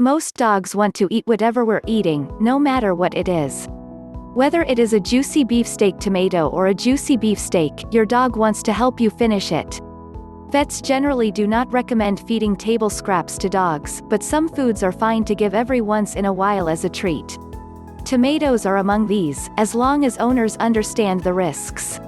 Most dogs want to eat whatever we're eating, no matter what it is. Whether it is a juicy beefsteak tomato or a juicy beefsteak, your dog wants to help you finish it. Vets generally do not recommend feeding table scraps to dogs, but some foods are fine to give every once in a while as a treat. Tomatoes are among these, as long as owners understand the risks.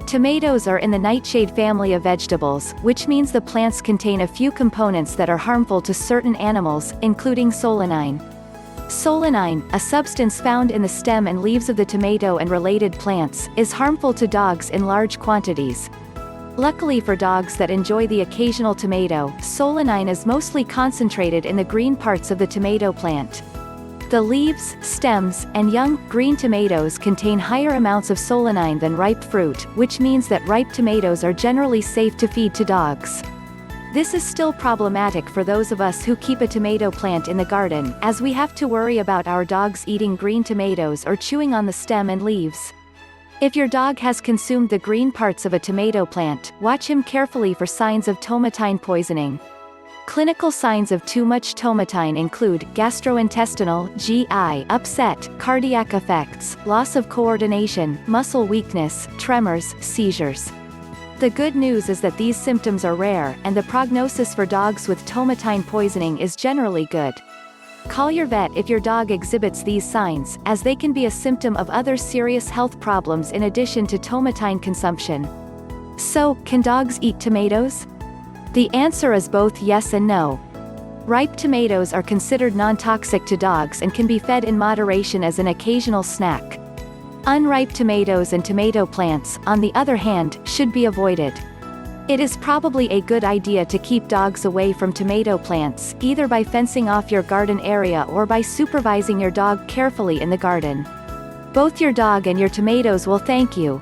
Tomatoes are in the nightshade family of vegetables, which means the plants contain a few components that are harmful to certain animals, including solanine. Solanine, a substance found in the stem and leaves of the tomato and related plants, is harmful to dogs in large quantities. Luckily for dogs that enjoy the occasional tomato, solanine is mostly concentrated in the green parts of the tomato plant. The leaves, stems, and young, green tomatoes contain higher amounts of solanine than ripe fruit, which means that ripe tomatoes are generally safe to feed to dogs. This is still problematic for those of us who keep a tomato plant in the garden, as we have to worry about our dogs eating green tomatoes or chewing on the stem and leaves. If your dog has consumed the green parts of a tomato plant, watch him carefully for signs of tomatine poisoning. Clinical signs of too much tomatine include gastrointestinal (GI) upset, cardiac effects, loss of coordination, muscle weakness, tremors, seizures. The good news is that these symptoms are rare, and the prognosis for dogs with tomatine poisoning is generally good. Call your vet if your dog exhibits these signs, as they can be a symptom of other serious health problems in addition to tomatine consumption. So, can dogs eat tomatoes? The answer is both yes and no. Ripe tomatoes are considered non-toxic to dogs and can be fed in moderation as an occasional snack. Unripe tomatoes and tomato plants, on the other hand, should be avoided. It is probably a good idea to keep dogs away from tomato plants, either by fencing off your garden area or by supervising your dog carefully in the garden. Both your dog and your tomatoes will thank you.